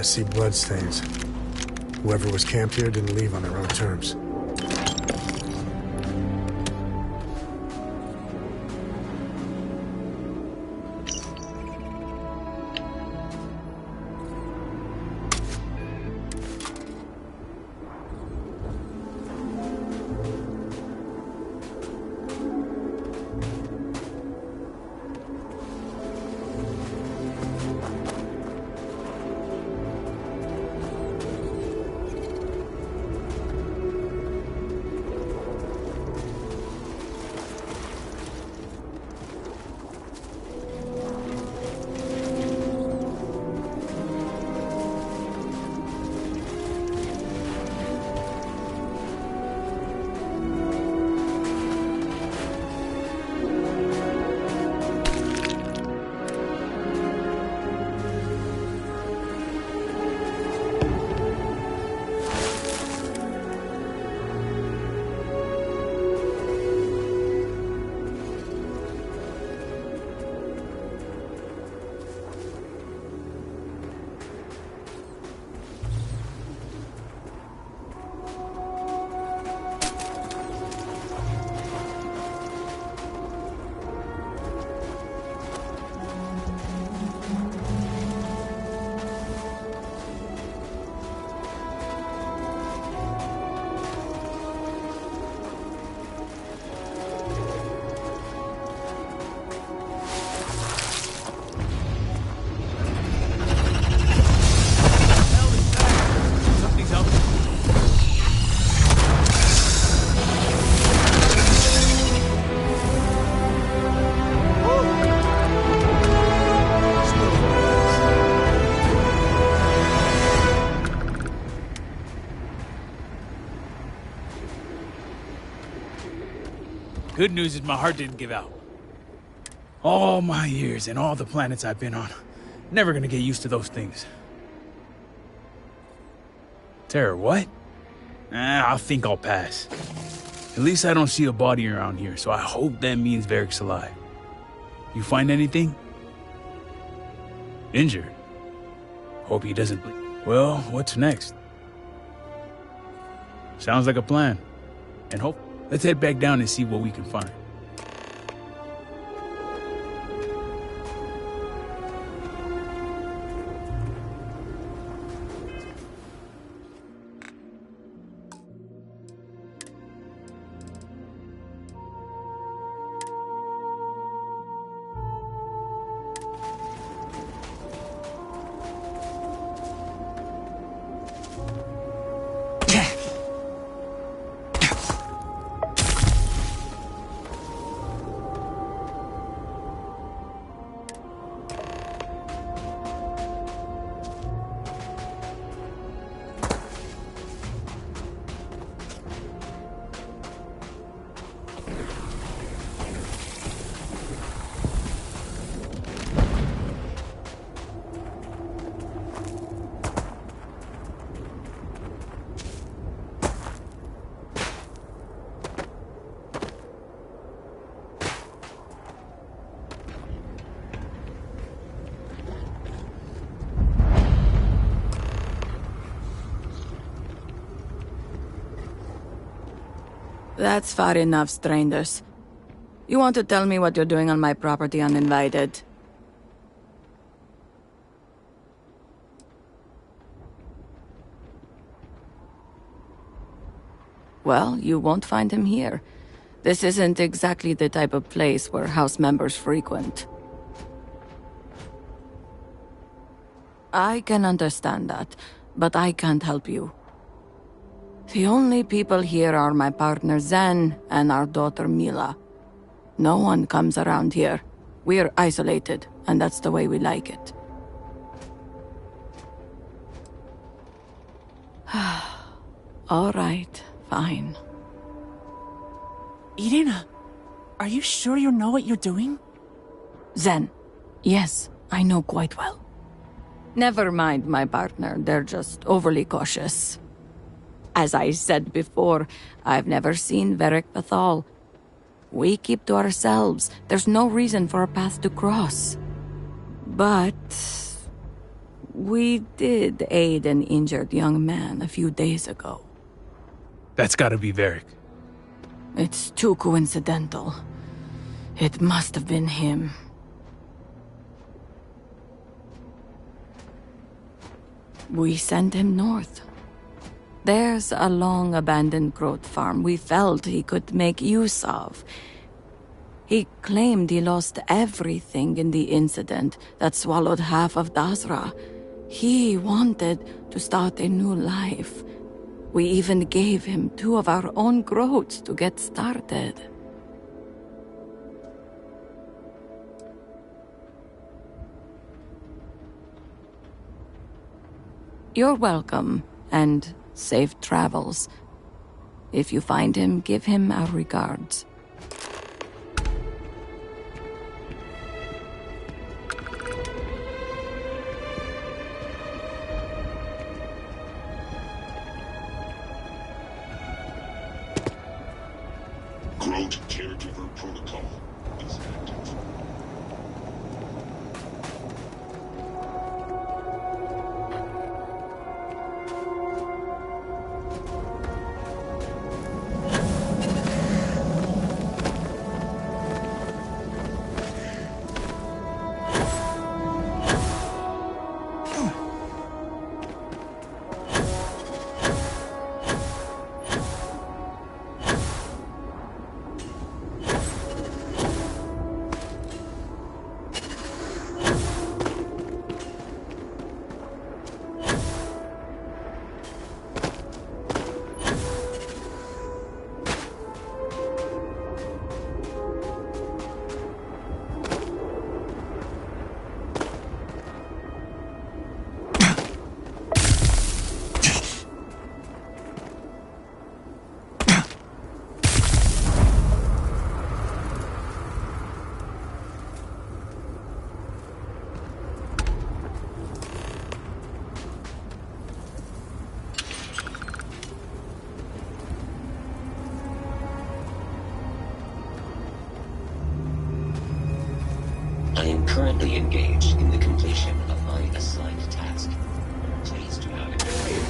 I see bloodstains. Whoever was camped here didn't leave on their own terms. Good news is my heart didn't give out. All my years and all the planets I've been on. Never gonna get used to those things. Terror, what? I think I'll pass. At least I don't see a body around here, so I hope that means Varric's alive. You find anything? Injured? Hope he doesn't bleed. Well, what's next? Sounds like a plan. And hope. Let's head back down and see what we can find. That's far enough, strangers. You want to tell me what you're doing on my property uninvited? Well, you won't find him here. This isn't exactly the type of place where house members frequent. I can understand that, but I can't help you. The only people here are my partner Zen and our daughter Mila. No one comes around here. We're isolated, and that's the way we like it. All right, fine. Irina, are you sure you know what you're doing? Zen, yes, I know quite well. Never mind my partner, they're just overly cautious. As I said before, I've never seen Varric Pathal. We keep to ourselves. There's no reason for a path to cross. But We did aid an injured young man a few days ago. That's gotta be Varric. It's too coincidental. It must have been him. We sent him north. There's a long-abandoned growth farm we felt he could make use of. He claimed he lost everything in the incident that swallowed half of Dasra. He wanted to start a new life. We even gave him 2 of our own growths to get started. You're welcome, and safe travels. If you find him, give him our regards. Growth caregiver protocol is active. I am currently engaged in the completion of my assigned task. Pleased to have it with you.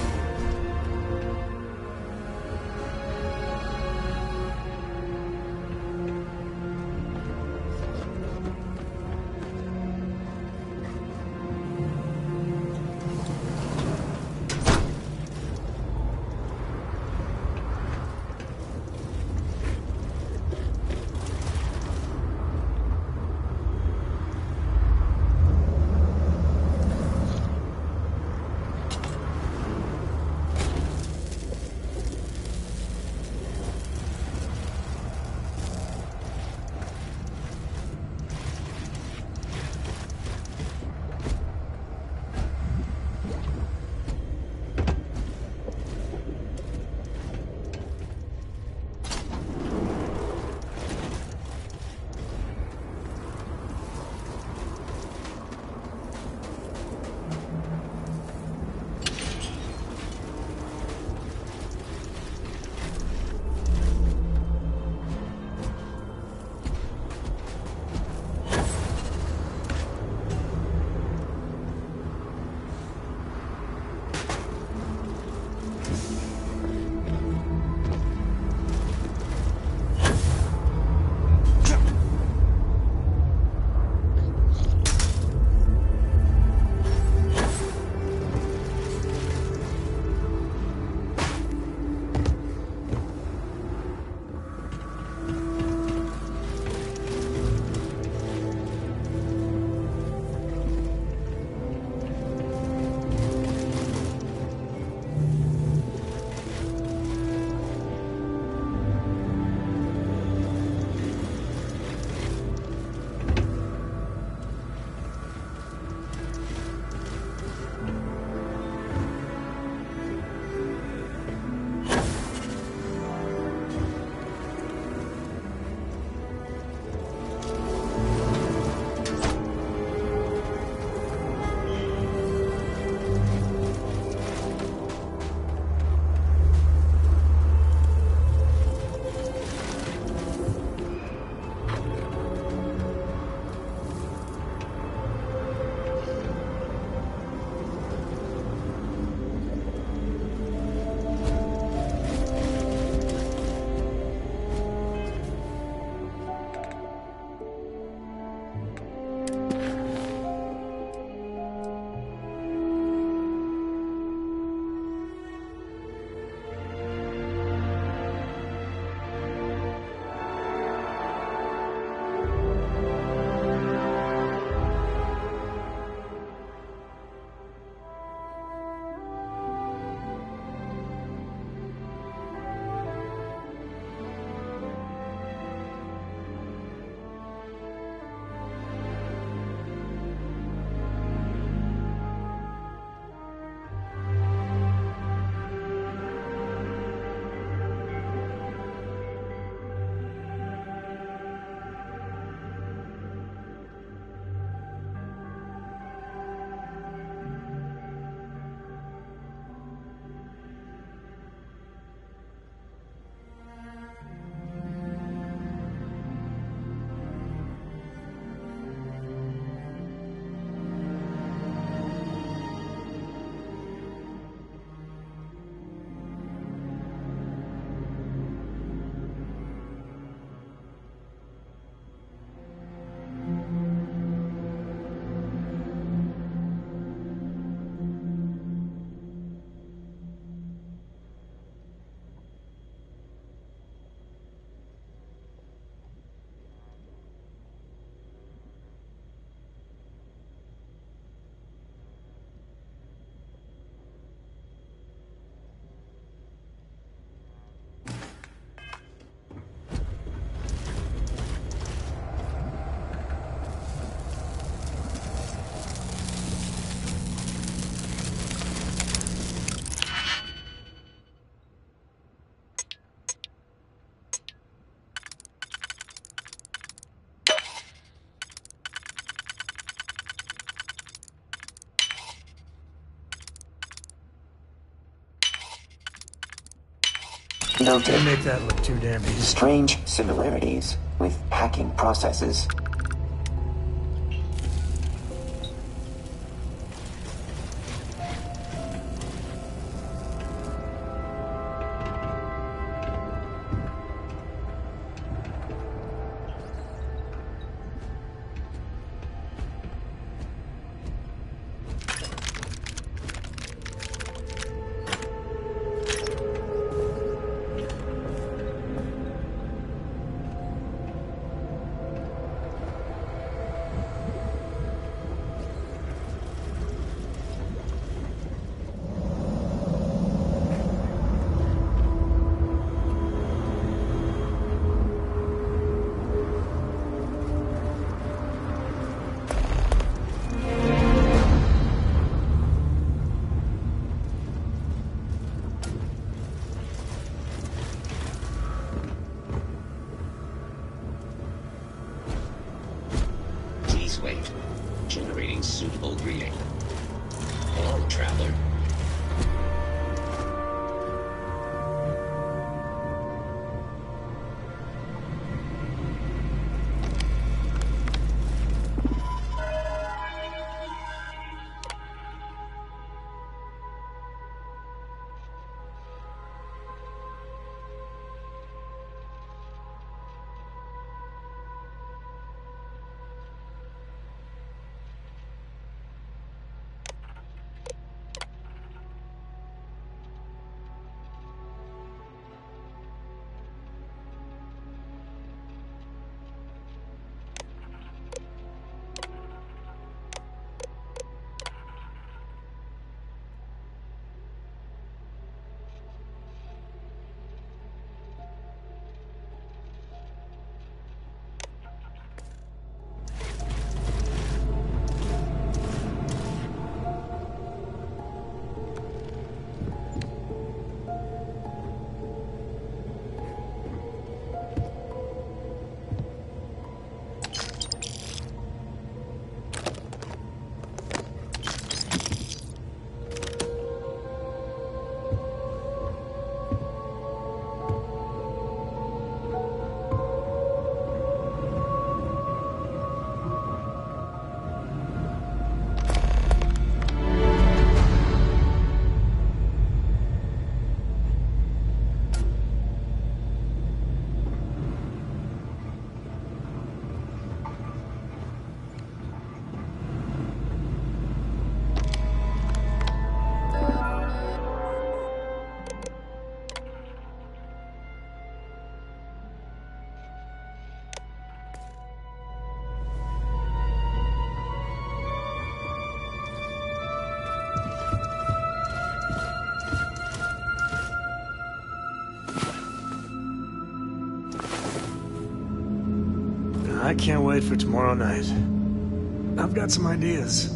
They Noted make that look too damn easy. strange similarities with hacking processes. Please wait. Generating suitable greeting. Hello, traveler. I can't wait for tomorrow night. I've got some ideas.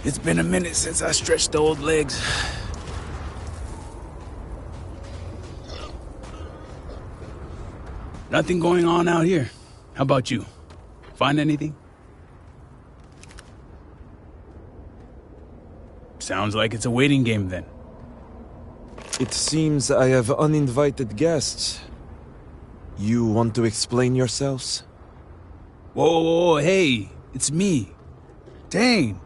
It's been a minute since I stretched the old legs. Nothing going on out here. How about you? Find anything? Sounds like it's a waiting game then. It seems I have uninvited guests. You want to explain yourselves? Whoa, hey, it's me. Dang.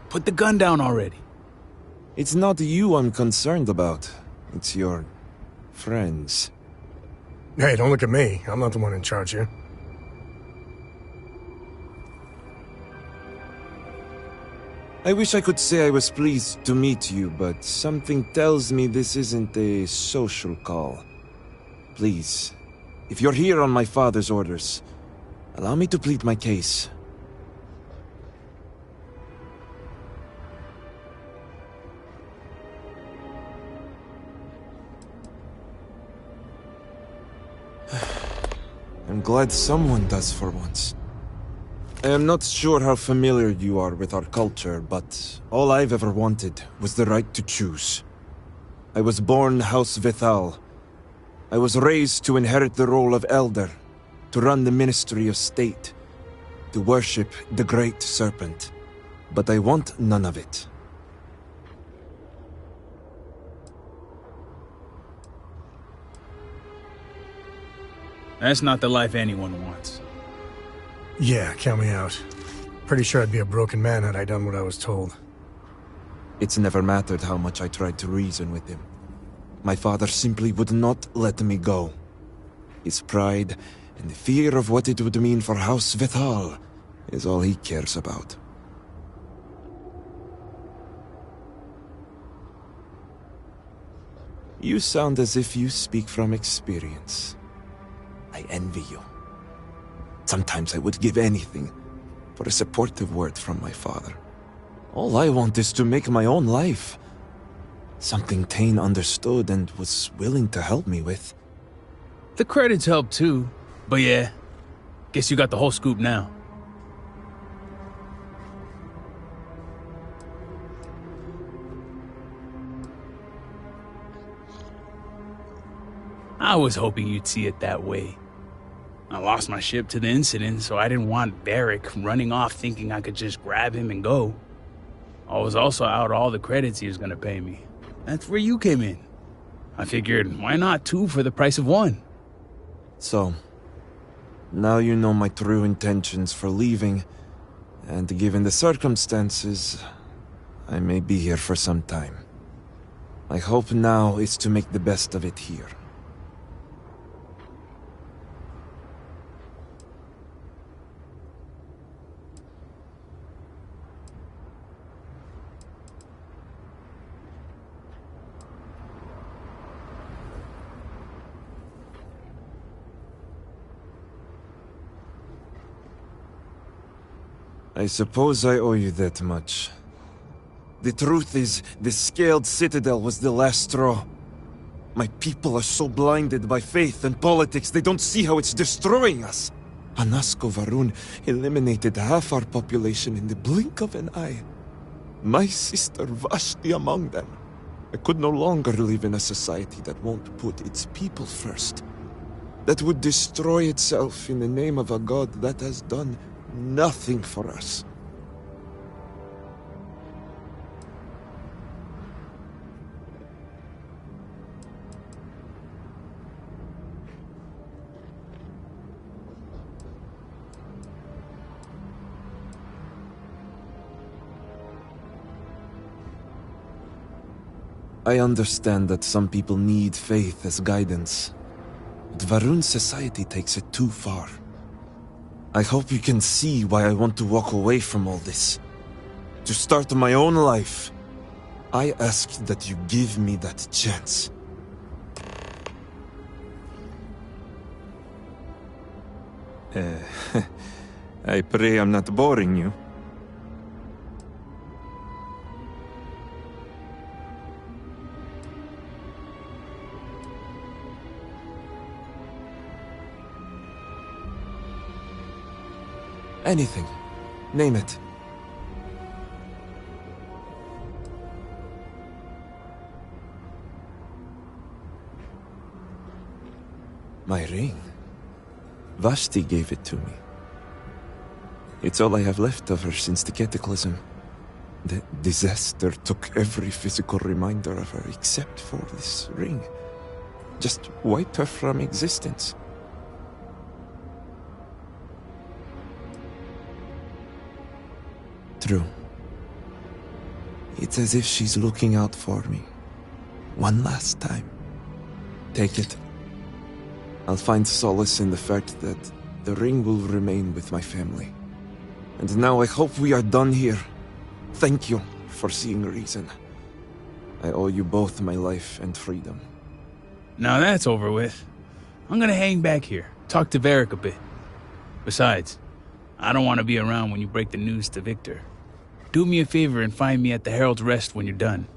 Put the gun down already. It's not you I'm concerned about. It's your friends. Hey, don't look at me. I'm not the one in charge here. I wish I could say I was pleased to meet you, but something tells me this isn't a social call. Please, if you're here on my father's orders, allow me to plead my case. I'm glad someone does for once. I am not sure how familiar you are with our culture, but all I've ever wanted was the right to choose. I was born House Vithal. I was raised to inherit the role of elder, to run the Ministry of State, to worship the Great Serpent. But I want none of it. That's not the life anyone wants. Yeah, count me out. Pretty sure I'd be a broken man had I done what I was told. It's never mattered how much I tried to reason with him. My father simply would not let me go. His pride and the fear of what it would mean for House Vithal is all he cares about. You sound as if you speak from experience. I envy you. Sometimes I would give anything for a supportive word from my father. All I want is to make my own life. Something Tane understood and was willing to help me with. The credits help too, but yeah, guess you got the whole scoop now. I was hoping you'd see it that way. I lost my ship to the incident, so I didn't want Varric running off thinking I could just grab him and go. I was also out all the credits he was gonna pay me. That's where you came in. I figured, why not two for the price of one? So, now you know my true intentions for leaving, and given the circumstances, I may be here for some time. My hope now is to make the best of it here. I suppose I owe you that much. The truth is, the Scaled Citadel was the last straw. My people are so blinded by faith and politics, they don't see how it's destroying us. Anasko Varun eliminated half our population in the blink of an eye. My sister Vashti among them. I could no longer live in a society that won't put its people first. That would destroy itself in the name of a god that has done nothing for us. I understand that some people need faith as guidance, but Varun's society takes it too far. I hope you can see why I want to walk away from all this. To start my own life. I ask that you give me that chance. I pray I'm not boring you. Anything. Name it. My ring? Vashti gave it to me. It's all I have left of her since the cataclysm. The disaster took every physical reminder of her except for this ring. Just wiped her from existence. True. It's as if she's looking out for me. One last time. Take it. I'll find solace in the fact that the ring will remain with my family. And now I hope we are done here. Thank you for seeing reason. I owe you both my life and freedom. Now that's over with. I'm gonna hang back here, talk to Varric a bit. Besides, I don't want to be around when you break the news to Victor. Do me a favor and find me at the Herald's Rest when you're done.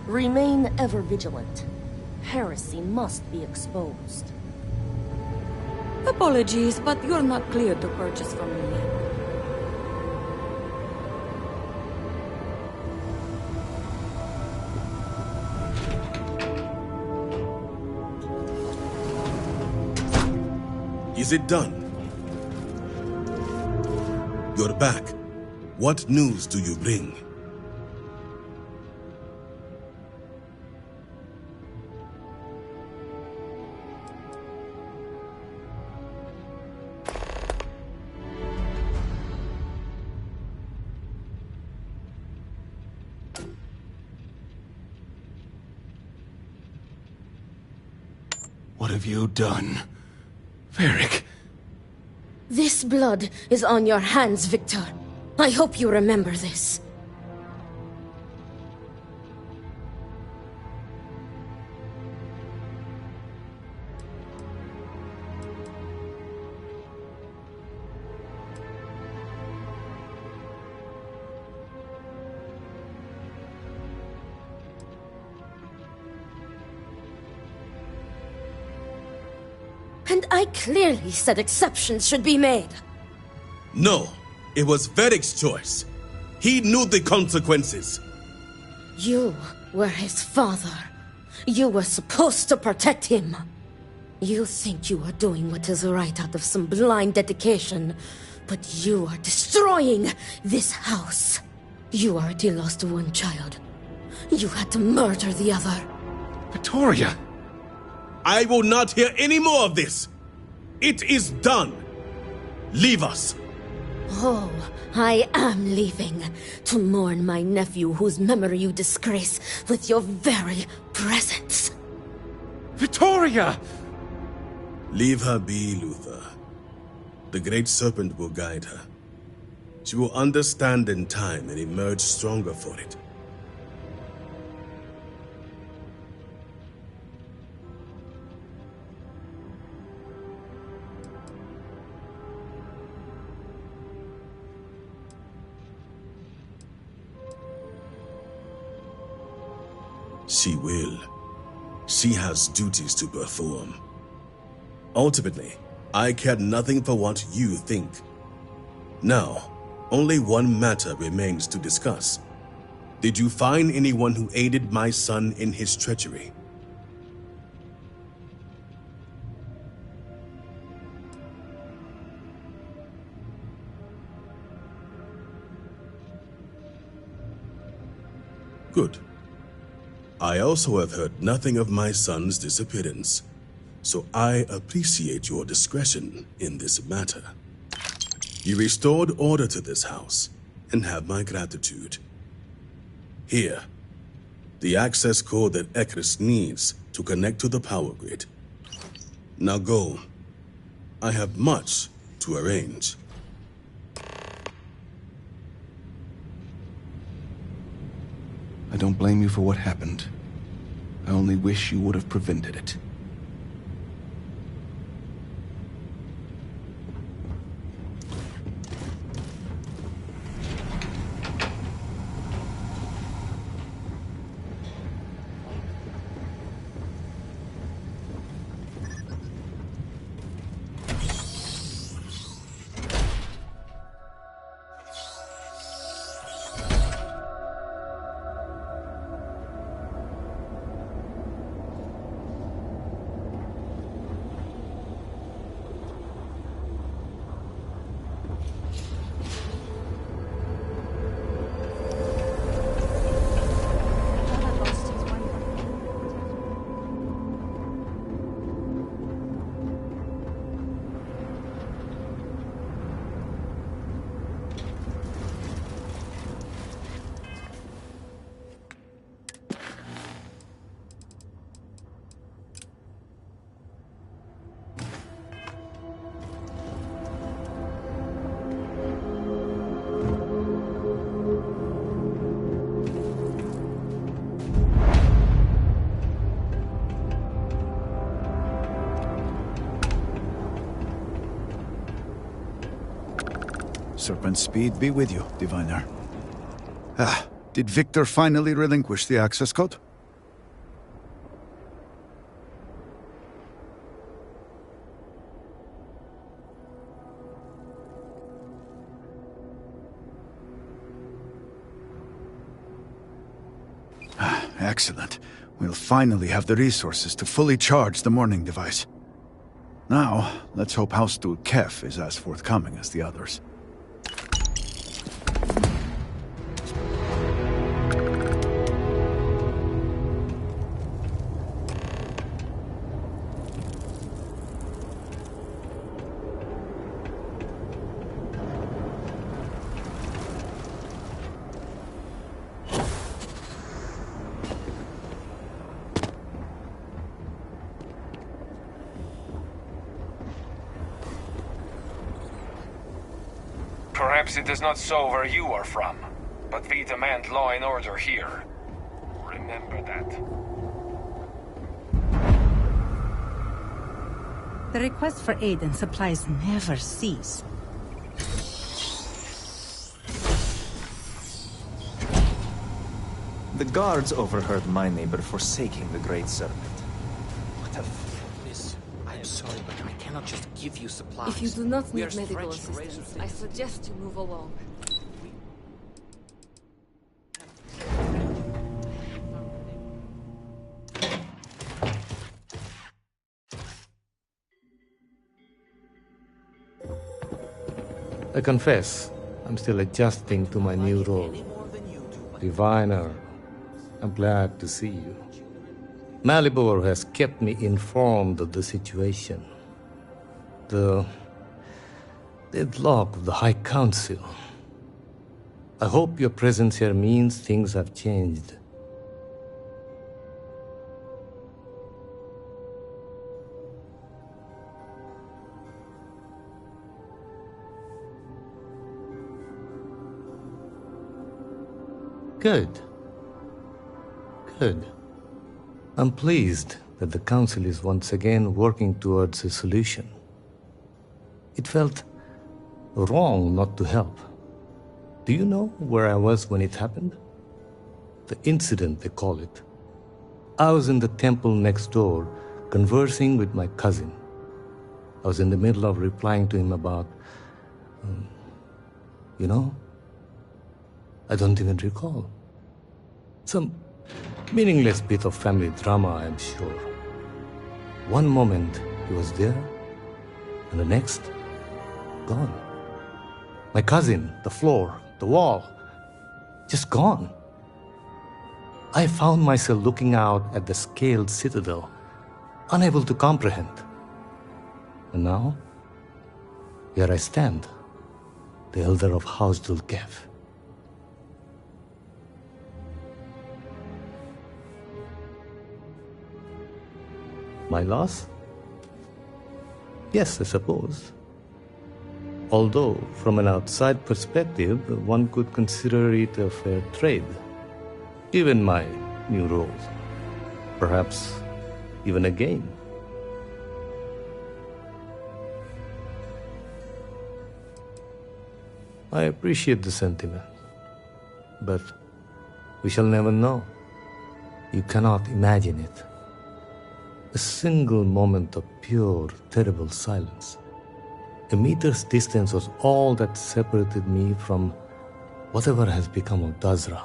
Remain ever vigilant. Heresy must be exposed. Apologies, but you're not cleared to purchase from me yet. Is it done? You're back. What news do you bring? What have you done? Varric. This blood is on your hands, Victor. I hope you remember this. And I clearly said exceptions should be made. No, it was Vedek's choice. He knew the consequences. You were his father. You were supposed to protect him. You think you are doing what is right out of some blind dedication, but you are destroying this house. You already lost one child. You had to murder the other. Victoria! I will not hear any more of this. It is done. Leave us. Oh, I am leaving to mourn my nephew whose memory you disgrace with your very presence. Victoria! Leave her be, Luther. The Great Serpent will guide her. She will understand in time and emerge stronger for it. She will. She has duties to perform. Ultimately, I care nothing for what you think. Now, only one matter remains to discuss. Did you find anyone who aided my son in his treachery? Good. I also have heard nothing of my son's disappearance, so I appreciate your discretion in this matter. You restored order to this house, and have my gratitude. Here, the access code that Ekris needs to connect to the power grid. Now go. I have much to arrange. I don't blame you for what happened. I only wish you would have prevented it. Serpent speed be with you, Diviner. Did Victor finally relinquish the access code? Excellent. We'll finally have the resources to fully charge the morning device. Now, let's hope House Steward Kef is as forthcoming as the others. Perhaps it is not so where you are from, but we demand law and order here. Remember that. The request for aid and supplies never cease. The guards overheard my neighbor forsaking the Great Serpent. What a... Miss, I'm sorry, but I cannot cannot just give you supplies. If you do not We need are medical stretched razor assistance, thin. I suggest you move along. I confess, I'm still adjusting to my new role. Diviner, I'm glad to see you. Malibor has kept me informed of the situation. The deadlock of the High Council. I hope your presence here means things have changed. Good. Good. I'm pleased that the Council is once again working towards a solution. It felt wrong not to help. Do you know where I was when it happened? The incident, they call it. I was in the temple next door, conversing with my cousin. I was in the middle of replying to him about, you know, I don't even recall. Some meaningless bit of family drama, I'm sure. One moment he was there, and the next, gone. My cousin, the floor, the wall, just gone. I found myself looking out at the scaled citadel, unable to comprehend. And now, here I stand, the elder of House Dulkev. My loss? Yes, I suppose. Although, from an outside perspective, one could consider it a fair trade, given my new role. Perhaps even a gain. I appreciate the sentiment, but we shall never know. You cannot imagine it. A single moment of pure, terrible silence. A meter's distance was all that separated me from whatever has become of Dazra.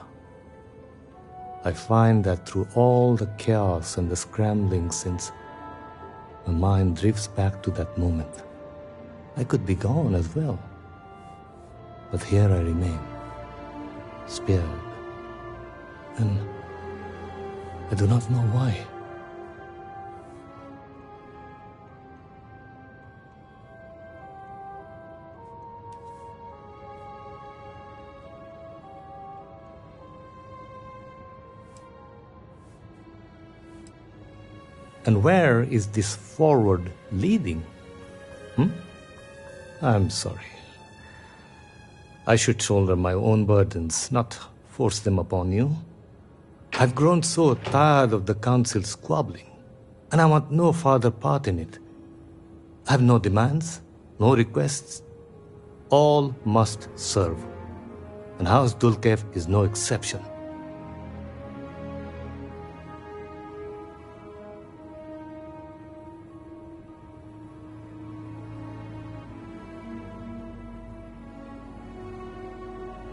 I find that through all the chaos and the scrambling since, my mind drifts back to that moment. I could be gone as well. But here I remain, spared. And I do not know why. And where is this forward leading? I'm sorry. I should shoulder my own burdens, not force them upon you. I've grown so tired of the Council squabbling, and I want no further part in it. I have no demands, no requests. All must serve, and House Dulkev is no exception.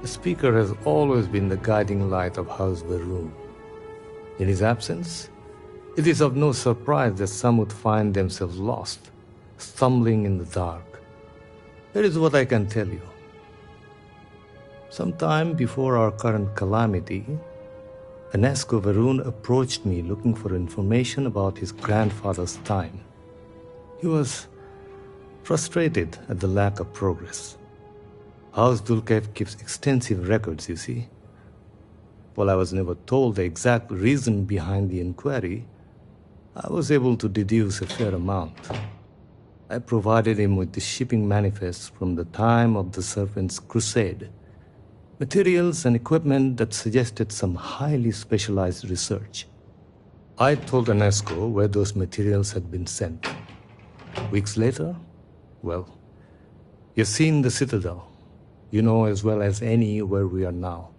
The Speaker has always been the guiding light of House Varun. In his absence, it is of no surprise that some would find themselves lost, stumbling in the dark. Here is what I can tell you. Sometime before our current calamity, Enesco Varun approached me looking for information about his grandfather's time. He was frustrated at the lack of progress. House Dulkev keeps extensive records, you see. While I was never told the exact reason behind the inquiry, I was able to deduce a fair amount. I provided him with the shipping manifests from the time of the Serpent's Crusade, materials and equipment that suggested some highly specialized research. I told Enesco where those materials had been sent. Weeks later, well, you've seen the Citadel. You know as well as any where we are now.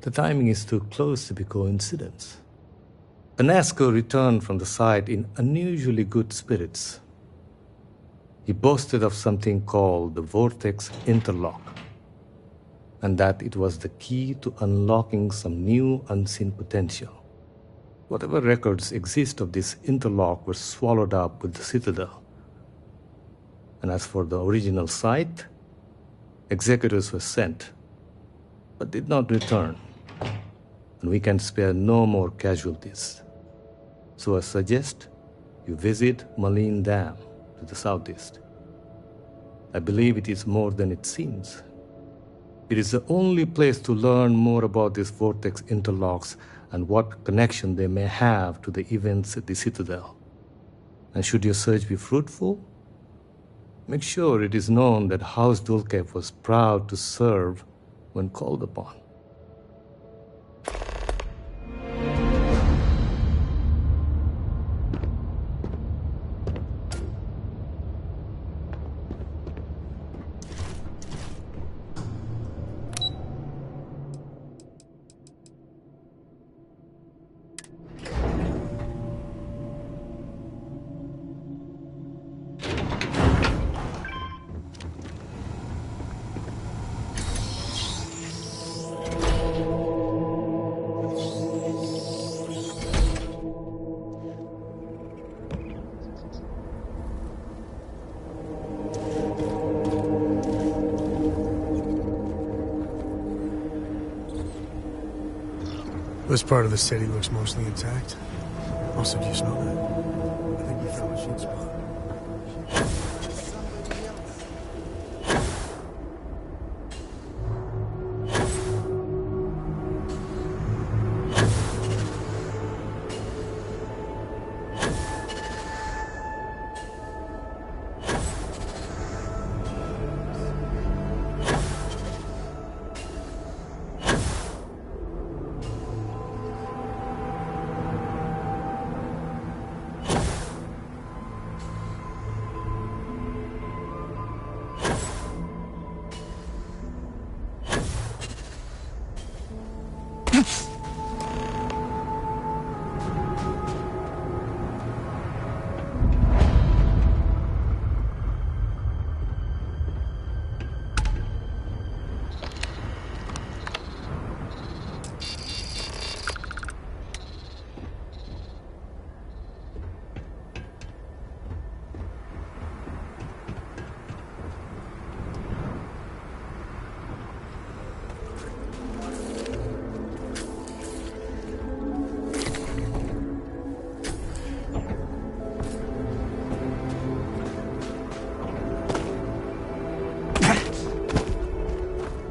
The timing is too close to be coincidence. Anasco returned from the site in unusually good spirits. He boasted of something called the Vortex Interlock, and that it was the key to unlocking some new unseen potential. Whatever records exist of this interlock were swallowed up with the Citadel. And as for the original site, executors were sent, but did not return, and we can spare no more casualties. So I suggest you visit Malin Dam to the southeast. I believe it is more than it seems. It is the only place to learn more about these vortex interlocks and what connection they may have to the events at the Citadel. And should your search be fruitful, make sure it is known that House Dulcev was proud to serve when called upon. This part of the city looks mostly intact. Also, do you smell that? I think we found a shoot spot.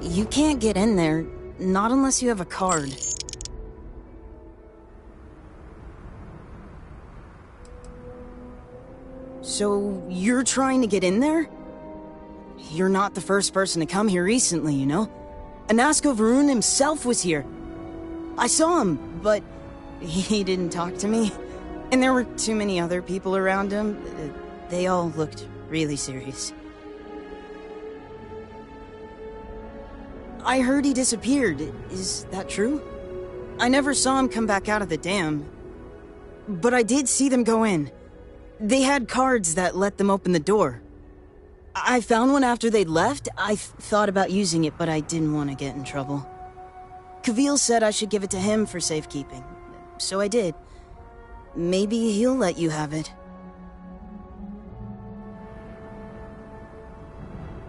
You can't get in there, not unless you have a card. So, you're trying to get in there? You're not the first person to come here recently, you know? Anasco Varun himself was here. I saw him, but he didn't talk to me. And there were too many other people around him. They all looked really serious. I heard he disappeared. Is that true? I never saw him come back out of the dam. But I did see them go in. They had cards that let them open the door. I found one after they'd left. I thought about using it, but I didn't want to get in trouble. Kavil said I should give it to him for safekeeping. So I did. Maybe he'll let you have it.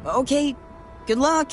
Okay, good luck.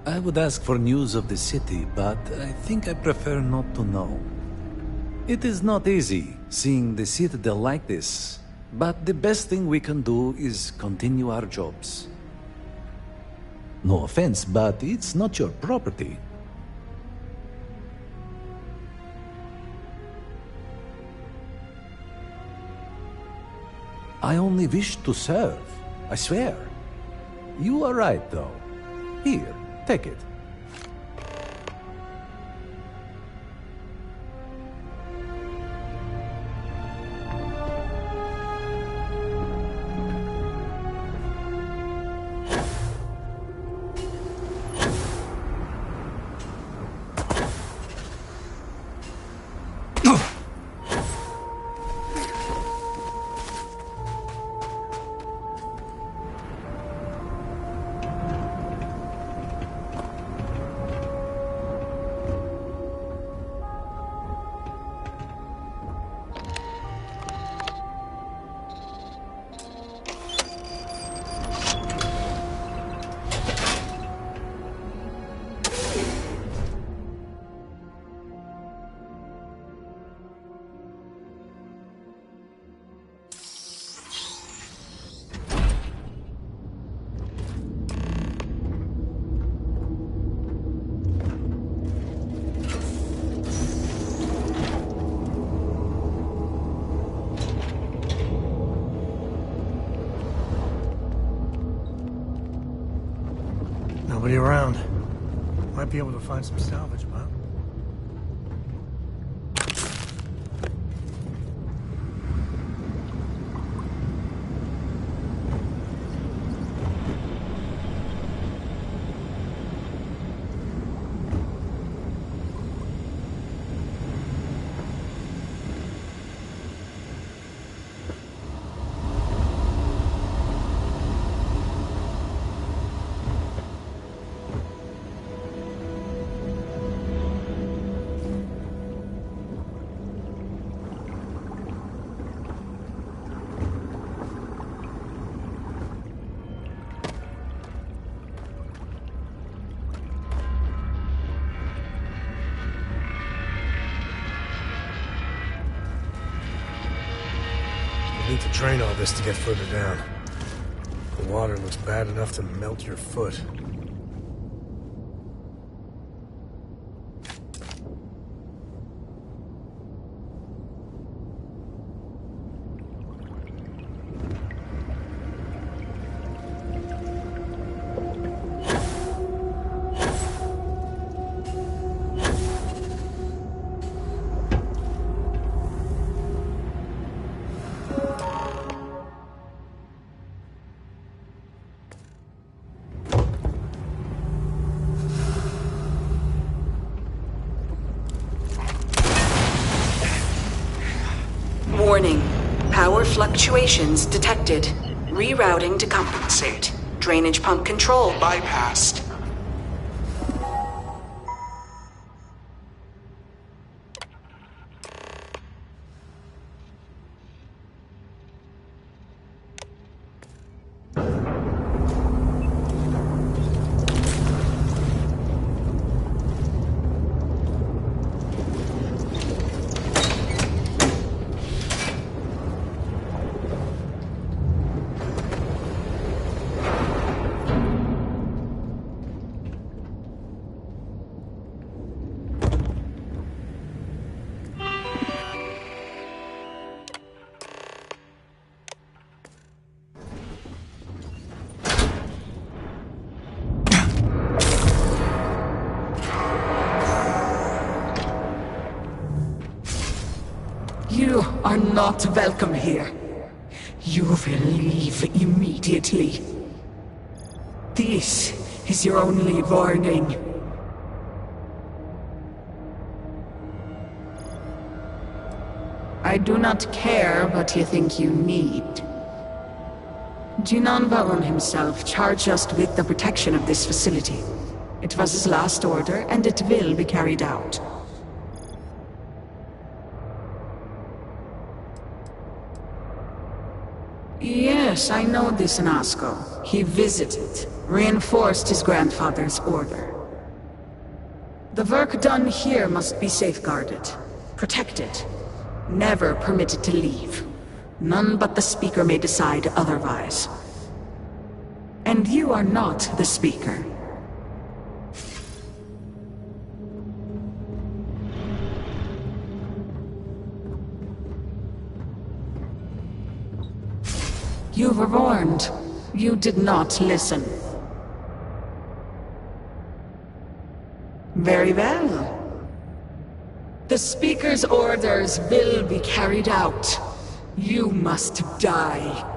I would ask for news of the city, but I think I prefer not to know. It is not easy, seeing the Citadel like this, but the best thing we can do is continue our jobs. No offense, but it's not your property. I only wish to serve. I swear. You are right, though. Here, take it. Nobody around. Might be able to find some salvage, huh? Need to drain all this to get further down. The water looks bad enough to melt your foot. Warning. Power fluctuations detected. Rerouting to compensate. Drainage pump control bypassed. You are not welcome here. You will leave immediately. This is your only warning. I do not care what you think you need. Jinan Baron himself charged us with the protection of this facility. It was his last order, and it will be carried out. Yes, I know this Nasco. He visited, reinforced his grandfather's order. The work done here must be safeguarded, protected, never permitted to leave. None but the Speaker may decide otherwise. And you are not the Speaker. You were warned. You did not listen. Very well. The Speaker's orders will be carried out. You must die.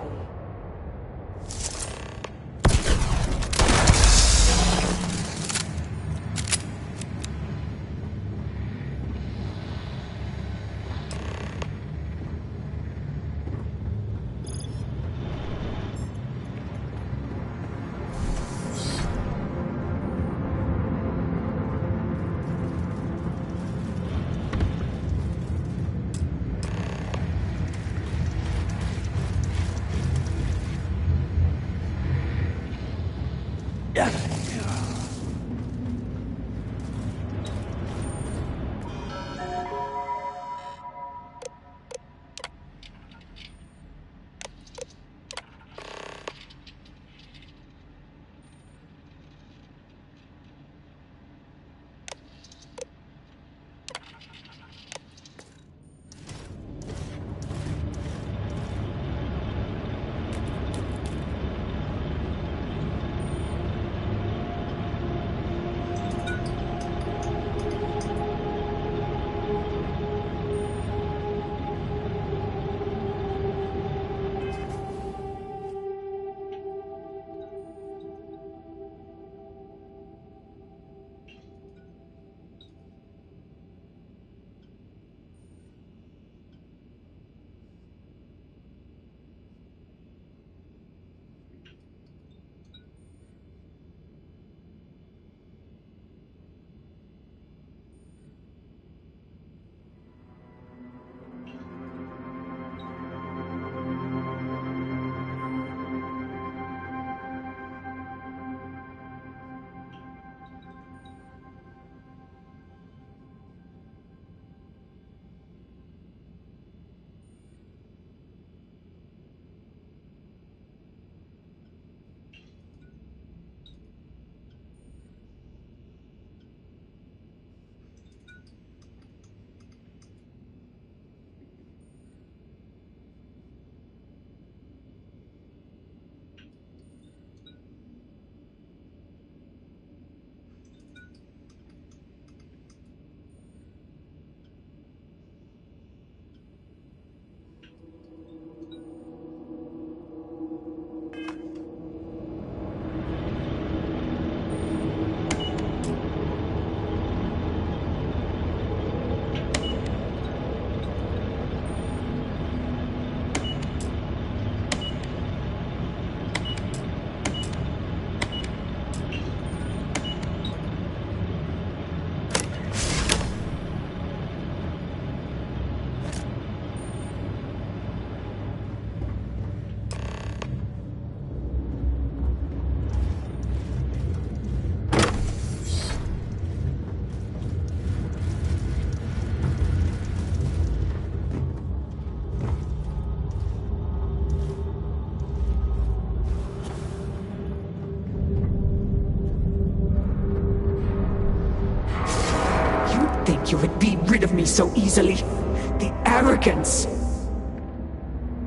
You would be rid of me so easily. The arrogance!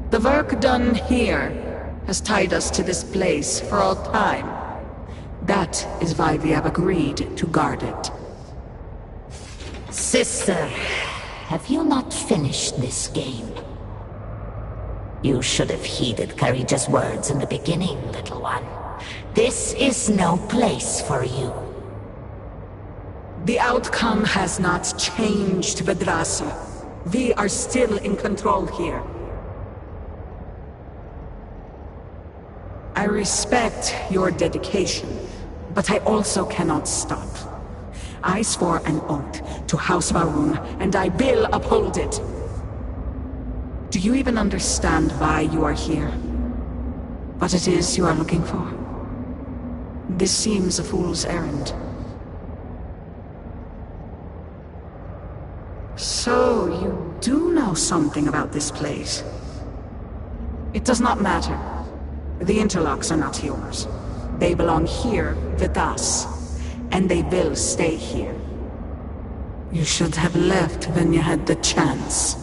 The work done here has tied us to this place for all time. That is why we have agreed to guard it. Sister, have you not finished this game? You should have heeded Courageous words in the beginning, little one. This is no place for you. The outcome has not changed, Vedrasa. We are still in control here. I respect your dedication, but I also cannot stop. I swore an oath to House Varun, and I will uphold it. Do you even understand why you are here? What it is you are looking for? This seems a fool's errand. So, you do know something about this place. It does not matter. The interlocks are not yours. They belong here with us, and they will stay here. You should have left when you had the chance.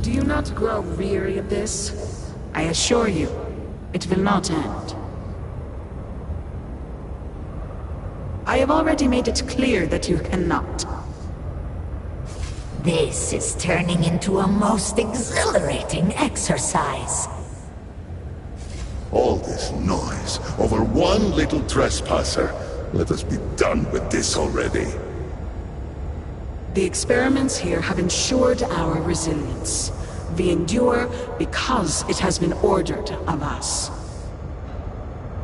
Do you not grow weary of this? I assure you, it will not end. I have already made it clear that you cannot. This is turning into a most exhilarating exercise. All this noise over one little trespasser. Let us be done with this already. The experiments here have ensured our resilience. We endure because it has been ordered of us.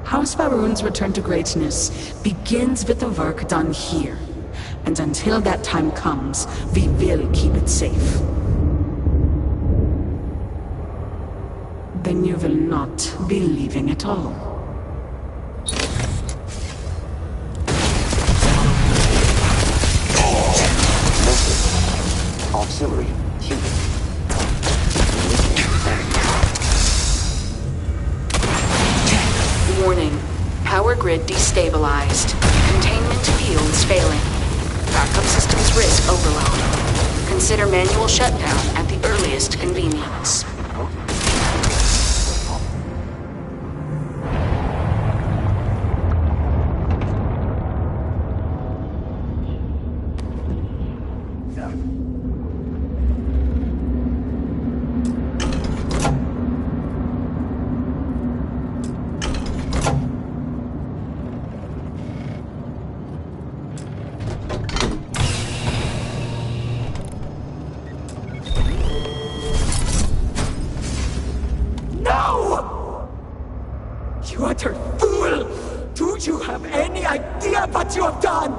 House Faroon's return to greatness begins with the work done here. And until that time comes, we will keep it safe. Then you will not be leaving at all. Auxiliary human. Warning. Power grid destabilized. Containment fields failing. Backup systems risk overload. Consider manual shutdown at the earliest convenience. You utter fool! Do you have any idea what you have done?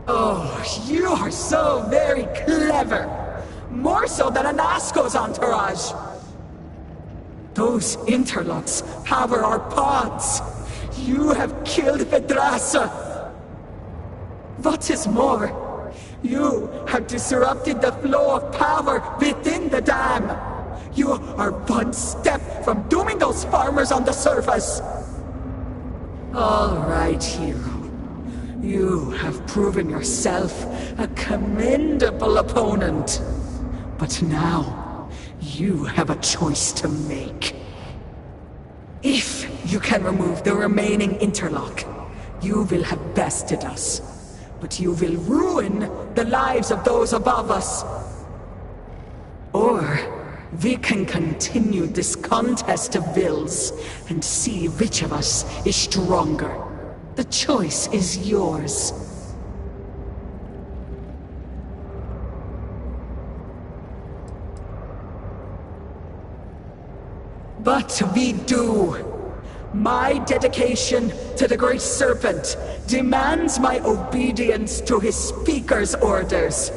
Oh, you are so very clever! More so than Anasco's entourage! Those interlocks power our pods! You have killed Vedrasa! What is more, you have disrupted the flow of power within the dam! You are one step from dooming those farmers on the surface! All right, hero. You have proven yourself a commendable opponent. But now, you have a choice to make. If you can remove the remaining interlock, you will have bested us. But you will ruin the lives of those above us. Or we can continue this contest of wills and see which of us is stronger. The choice is yours. But we do. My dedication to the Great Serpent demands my obedience to his Speaker's orders.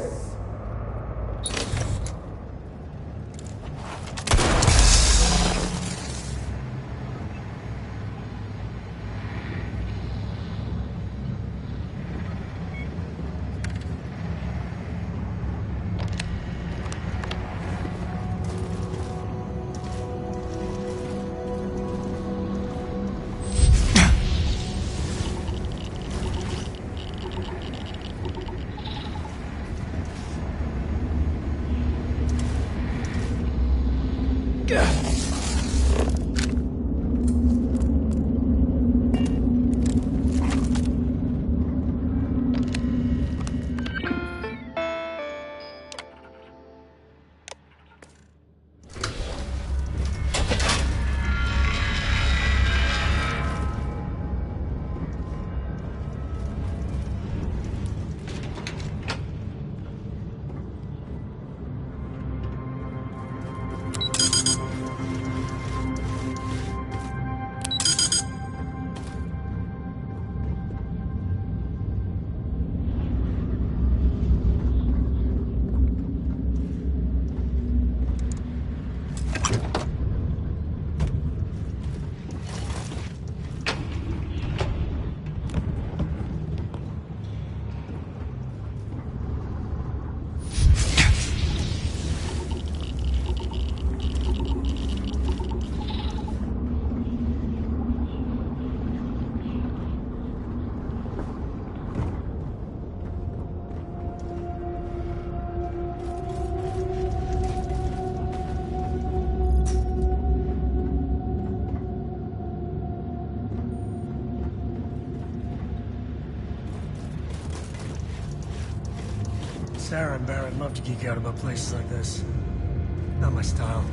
Sarah and Barrett love to geek out about places like this. Not my style.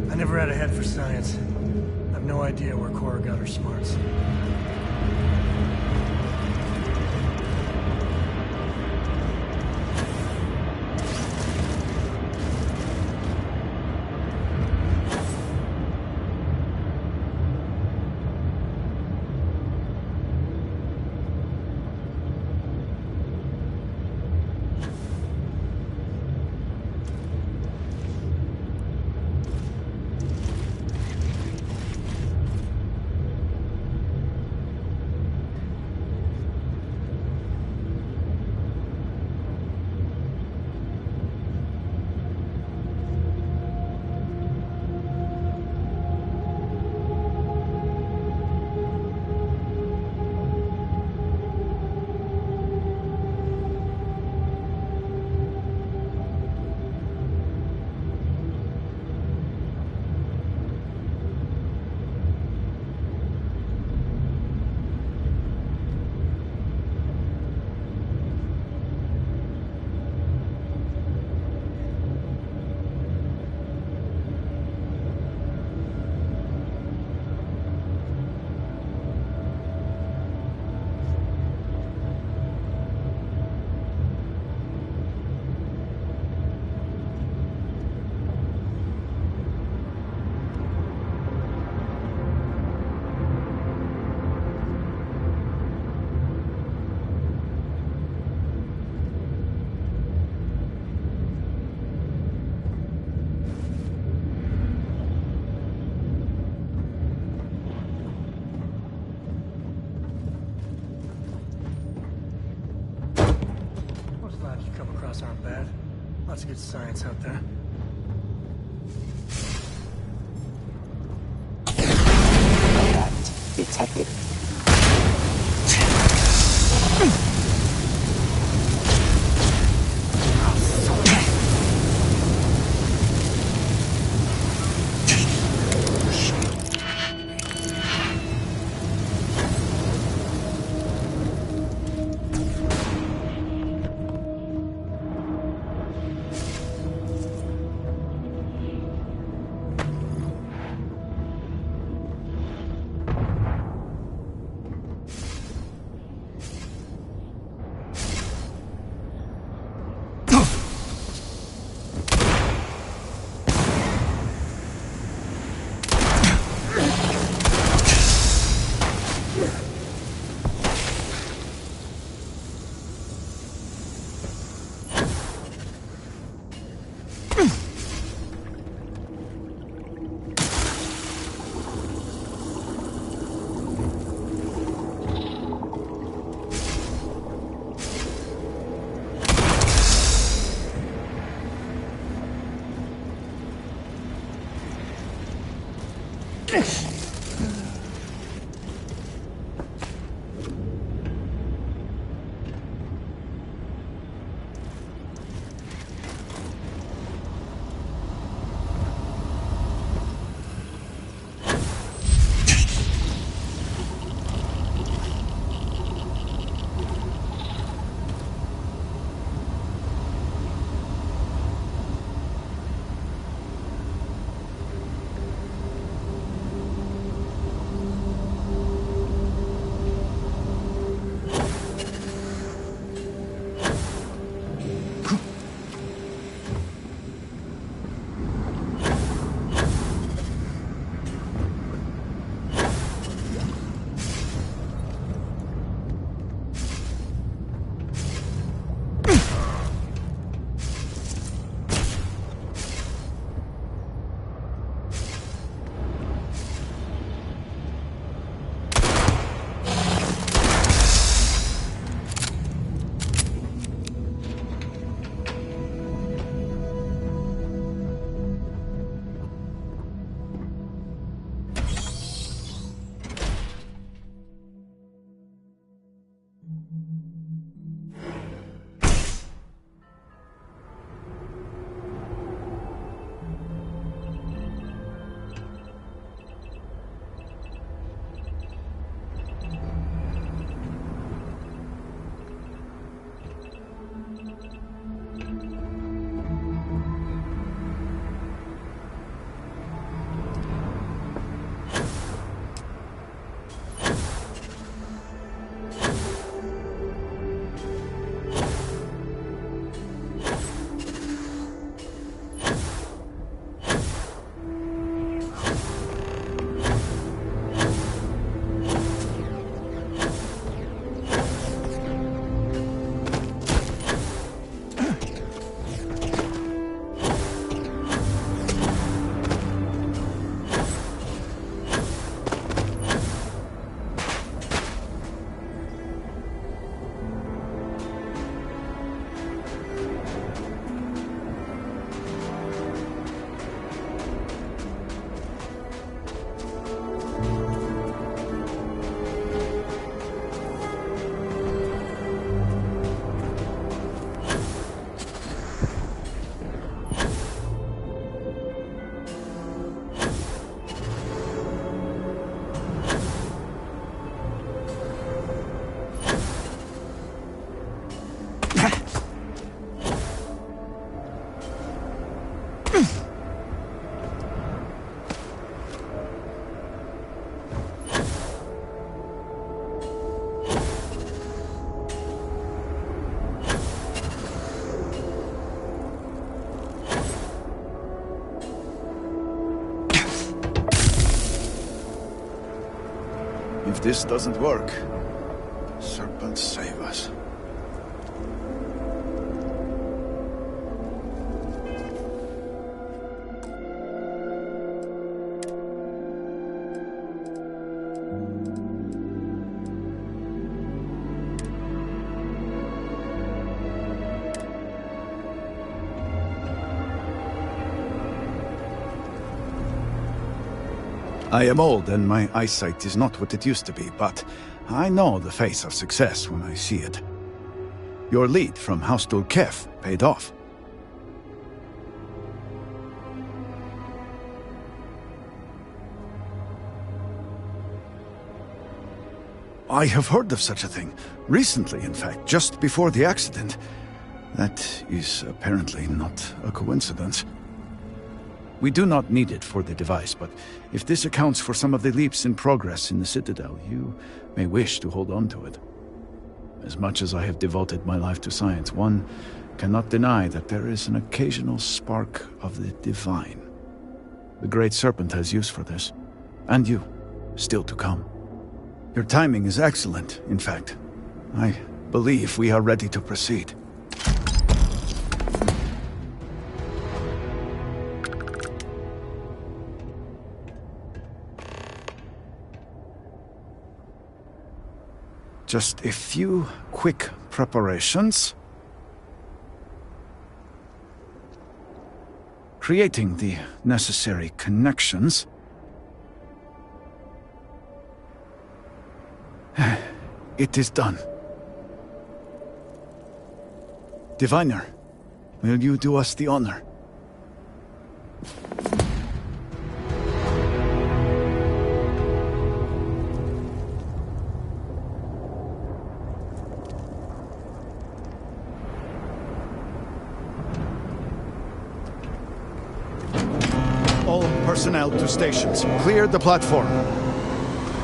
I never had a head for science. I have no idea where Cora got her smarts. Aren't bad. Lots of good science out there. Detected. If this doesn't work, Serpent save us. I am old and my eyesight is not what it used to be, but I know the face of success when I see it. Your lead from Haustul Kef paid off. I have heard of such a thing. Recently, in fact, just before the accident. That is apparently not a coincidence. We do not need it for the device, but if this accounts for some of the leaps in progress in the Citadel, you may wish to hold on to it. As much as I have devoted my life to science, one cannot deny that there is an occasional spark of the divine. The Great Serpent has use for this, and you, still to come. Your timing is excellent, in fact. I believe we are ready to proceed. Just a few quick preparations. Creating the necessary connections. It is done. Diviner, will you do us the honor? All personnel to stations. Clear the platform.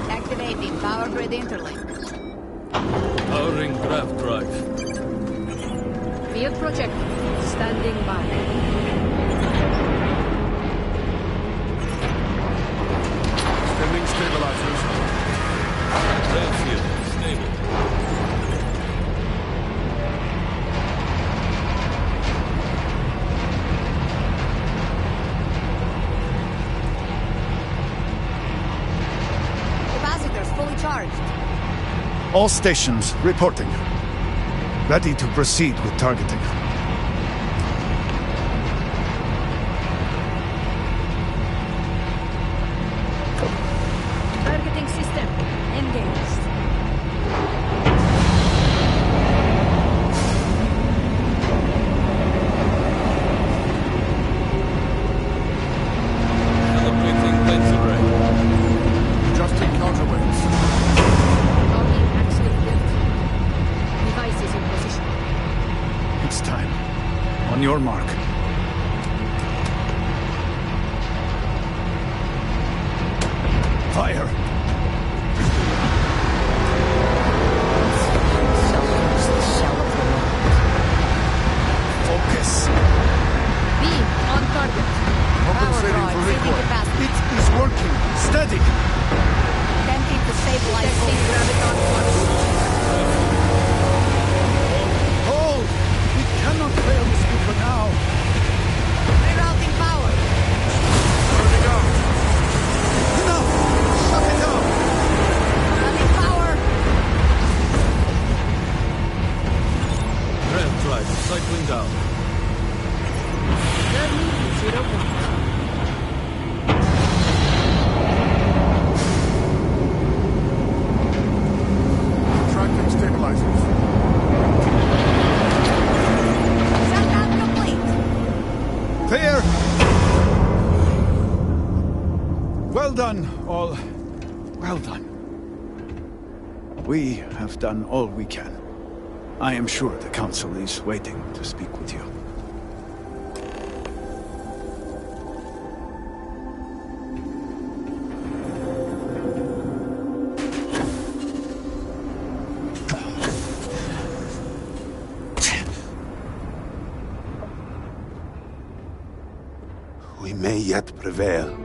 Activating power grid interlink. Powering craft drive. Field projector. Standing by. Stemming stabilizers. Starfield stable. All stations reporting. Ready to proceed with targeting. Targeting system engaged. Calibrating lens array. Adjusting counterweights. It's time. On your mark. Fire! Focus! Beam on target. Compensating for recoil. It is working. Steady! Attempting to stabilize graviton. Cannot fail this for now. Rerouting power. Turning out. Enough! Shut it down! Running power. Rev drive cycling down. Journey 0 point. Tracking stabilizers. Clear! Well done, all. Well done. We have done all we can. I am sure the Council is waiting to speak with you. We may yet prevail.